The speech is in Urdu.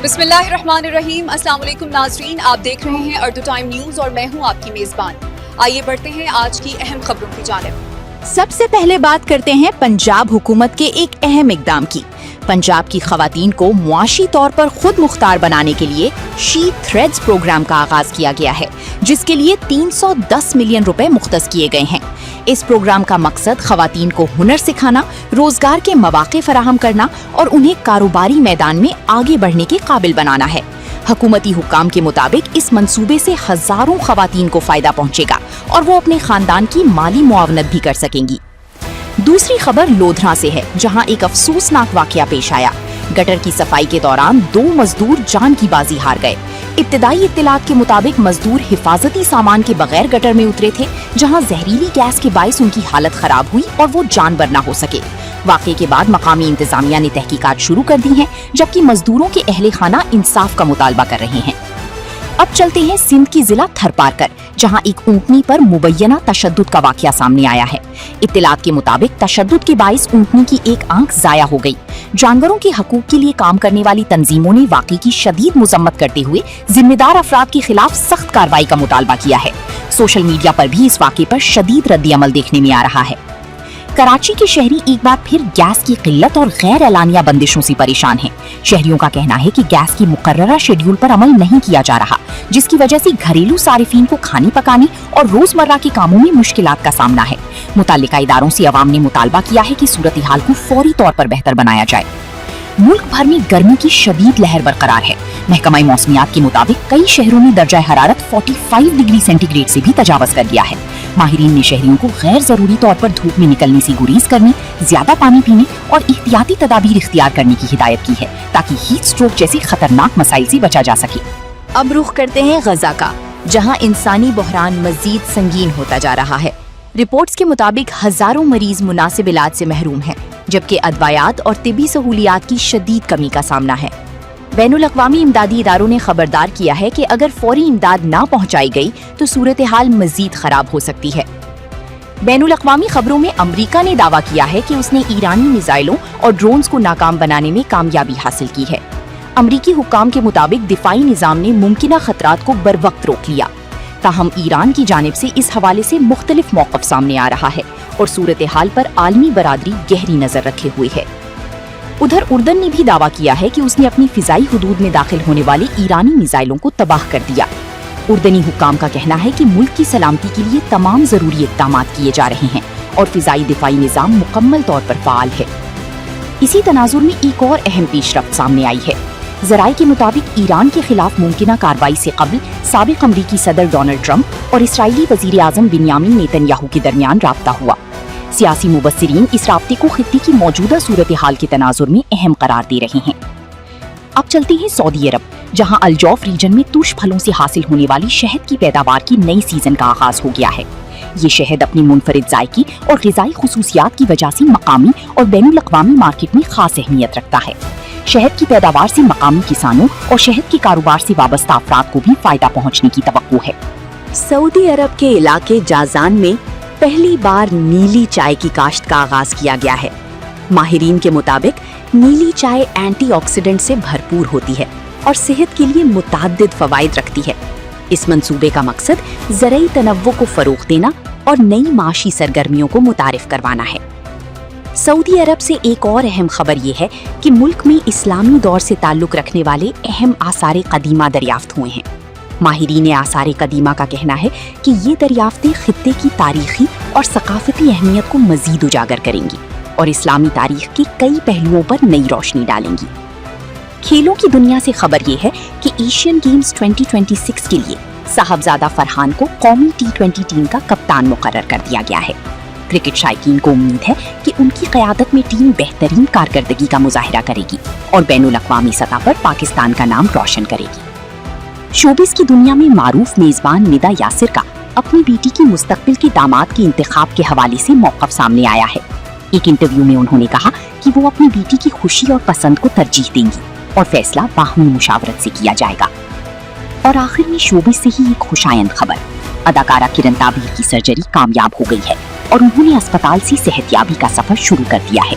بسم اللہ الرحمن الرحیم۔ السلام علیکم ناظرین، آپ دیکھ رہے ہیں اردو ٹائم نیوز اور میں ہوں آپ کی میزبان۔ آئیے بڑھتے ہیں آج کی اہم خبروں کی جانب۔ سب سے پہلے بات کرتے ہیں پنجاب حکومت کے ایک اہم اقدام کی۔ پنجاب کی خواتین کو معاشی طور پر خود مختار بنانے کے لیے شی تھریڈز پروگرام کا آغاز کیا گیا ہے، جس کے لیے 310 ملین روپے مختص کیے گئے ہیں۔ اس پروگرام کا مقصد خواتین کو ہنر سکھانا، روزگار کے مواقع فراہم کرنا اور انہیں کاروباری میدان میں آگے بڑھنے کے قابل بنانا ہے۔ حکومتی حکام کے مطابق اس منصوبے سے ہزاروں خواتین کو فائدہ پہنچے گا اور وہ اپنے خاندان کی مالی معاونت بھی کر سکیں گی۔ دوسری خبر لودھراں سے ہے، جہاں ایک افسوسناک واقعہ پیش آیا۔ گٹر کی صفائی کے دوران 2 مزدور جان کی بازی ہار گئے۔ ابتدائی اطلاعات کے مطابق مزدور حفاظتی سامان کے بغیر گٹر میں اترے تھے، جہاں زہریلی گیس کے باعث ان کی حالت خراب ہوئی اور وہ جان بر نہ ہو سکے۔ واقعے کے بعد مقامی انتظامیہ نے تحقیقات شروع کر دی ہیں، جبکہ مزدوروں کے اہل خانہ انصاف کا مطالبہ کر رہے ہیں۔ اب چلتے ہیں سندھ کی ضلع تھرپارکر، جہاں ایک اونٹنی پر مبینہ تشدد کا واقعہ سامنے آیا ہے۔ اطلاعات کے مطابق تشدد کے باعث اونٹنی کی ایک آنکھ ضائع ہو گئی۔ جانوروں کے حقوق کے لیے کام کرنے والی تنظیموں نے واقعے کی شدید مذمت کرتے ہوئے ذمہ دار افراد کے خلاف سخت کارروائی کا مطالبہ کیا ہے۔ سوشل میڈیا پر بھی اس واقعے پر شدید رد عمل دیکھنے میں آ رہا ہے۔ کراچی کے شہری ایک بار پھر گیس کی قلت اور غیر اعلانیہ بندشوں سے پریشان ہیں۔ شہریوں کا کہنا ہے کہ گیس کی مقررہ شیڈیول پر عمل نہیں کیا جا رہا، جس کی وجہ سے گھریلو صارفین کو کھانے پکانے اور روزمرہ کے کاموں میں مشکلات کا سامنا ہے۔ متعلقہ اداروں سے عوام نے مطالبہ کیا ہے کہ صورتحال کو فوری طور پر بہتر بنایا جائے۔ ملک بھر میں گرمی کی شدید لہر برقرار ہے۔ محکمہ موسمیات کے مطابق کئی شہروں میں درجہ حرارت 45 ڈگری سینٹی گریڈ سے بھی تجاوز کر گیا ہے۔ ماہرین نے شہریوں کو غیر ضروری طور پر دھوپ میں نکلنے سے گریز کرنے، زیادہ پانی پینے اور احتیاطی تدابیر اختیار کرنے کی ہدایت کی ہے، تاکہ ہیٹ سٹروک جیسی خطرناک مسائل سے بچا جا سکے۔ اب رخ کرتے ہیں غزہ کا، جہاں انسانی بحران مزید سنگین ہوتا جا رہا ہے۔ رپورٹس کے مطابق ہزاروں مریض مناسب علاج سے محروم ہیں، جبکہ ادویات اور طبی سہولیات کی شدید کمی کا سامنا ہے۔ بین الاقوامی امدادی اداروں نے خبردار کیا ہے کہ اگر فوری امداد نہ پہنچائی گئی تو صورتحال مزید خراب ہو سکتی ہے۔ بین الاقوامی خبروں میں امریکہ نے دعویٰ کیا ہے کہ اس نے ایرانی میزائلوں اور ڈرونز کو ناکام بنانے میں کامیابی حاصل کی ہے۔ امریکی حکام کے مطابق دفاعی نظام نے ممکنہ خطرات کو بروقت روک لیا، تاہم ایران کی جانب سے اس حوالے سے مختلف موقف سامنے آ رہا ہے اور صورتحال پر عالمی برادری گہری نظر رکھے ہوئے ہے۔ ادھر اردن نے بھی دعویٰ کیا ہے کہ اس نے اپنی فضائی حدود میں داخل ہونے والے ایرانی میزائلوں کو تباہ کر دیا۔ اردنی حکام کا کہنا ہے کہ ملک کی سلامتی کے لیے تمام ضروری اقدامات کیے جا رہے ہیں اور فضائی دفاعی نظام مکمل طور پر فعال ہے۔ اسی تناظر میں ایک اور اہم پیش رفت سامنے آئی ہے۔ ذرائع کے مطابق ایران کے خلاف ممکنہ کارروائی سے قبل سابق امریکی صدر ڈونلڈ ٹرمپ اور اسرائیلی وزیر اعظم بنیامین نیتن یاہو کے درمیان رابطہ ہوا۔ سیاسی مبصرین اس رابطے کو خطے کی موجودہ صورتحال کے تناظر میں اہم قرار دے رہے ہیں۔ اب چلتے ہیں سعودی عرب، جہاں الجوف ریجن میں ترش پھلوں سے حاصل ہونے والی شہد کی پیداوار کی نئی سیزن کا آغاز ہو گیا ہے۔ یہ شہد اپنی منفرد ذائقے اور غذائی خصوصیات کی وجہ سے مقامی اور بین الاقوامی مارکیٹ میں خاص اہمیت رکھتا ہے۔ شہد کی پیداوار سے مقامی کسانوں اور شہد کے کاروبار سے وابستہ افراد کو بھی فائدہ پہنچنے کی توقع ہے۔ سعودی عرب کے علاقے جازان میں پہلی بار نیلی چائے کی کاشت کا آغاز کیا گیا ہے۔ ماہرین کے مطابق نیلی چائے اینٹی آکسیڈنٹ سے بھرپور ہوتی ہے اور صحت کے لیے متعدد فوائد رکھتی ہے۔ اس منصوبے کا مقصد زرعی تنوع کو فروغ دینا اور نئی معاشی سرگرمیوں کو متعارف کروانا ہے۔ سعودی عرب سے ایک اور اہم خبر یہ ہے کہ ملک میں اسلامی دور سے تعلق رکھنے والے اہم آثار قدیمہ دریافت ہوئے ہیں۔ ماہرین آثار قدیمہ کا کہنا ہے کہ یہ دریافتیں خطے کی تاریخی اور ثقافتی اہمیت کو مزید اجاگر کریں گی اور اسلامی تاریخ کے کئی پہلوؤں پر نئی روشنی ڈالیں گی۔ کھیلوں کی دنیا سے خبر یہ ہے کہ ایشین گیمز 2026 کے لیے صاحبزادہ فرحان کو قومی T20 ٹیم کا کپتان مقرر کر دیا گیا ہے۔ کرکٹ شائقین کو امید ہے کہ ان کی قیادت میں ٹیم بہترین کارکردگی کا مظاہرہ کرے گی اور بین الاقوامی سطح پر پاکستان کا نام روشن کرے گی۔ شوبز کی دنیا میں معروف میزبان ندا یاسر کا اپنی بیٹی کی مستقبل کے داماد کے انتخاب کے حوالے سے موقف سامنے آیا ہے۔ ایک انٹرویو میں انہوں نے کہا کہ وہ اپنی بیٹی کی خوشی اور پسند کو ترجیح دیں گی اور فیصلہ باہمی مشاورت سے کیا جائے گا۔ اور آخر میں شوبز سے ہی ایک خوشایند خبر، اداکارہ کرن تابیر کی سرجری کامیاب ہو گئی ہے اور انہوں نے اسپتال سے صحت یابی کا سفر شروع کر دیا ہے۔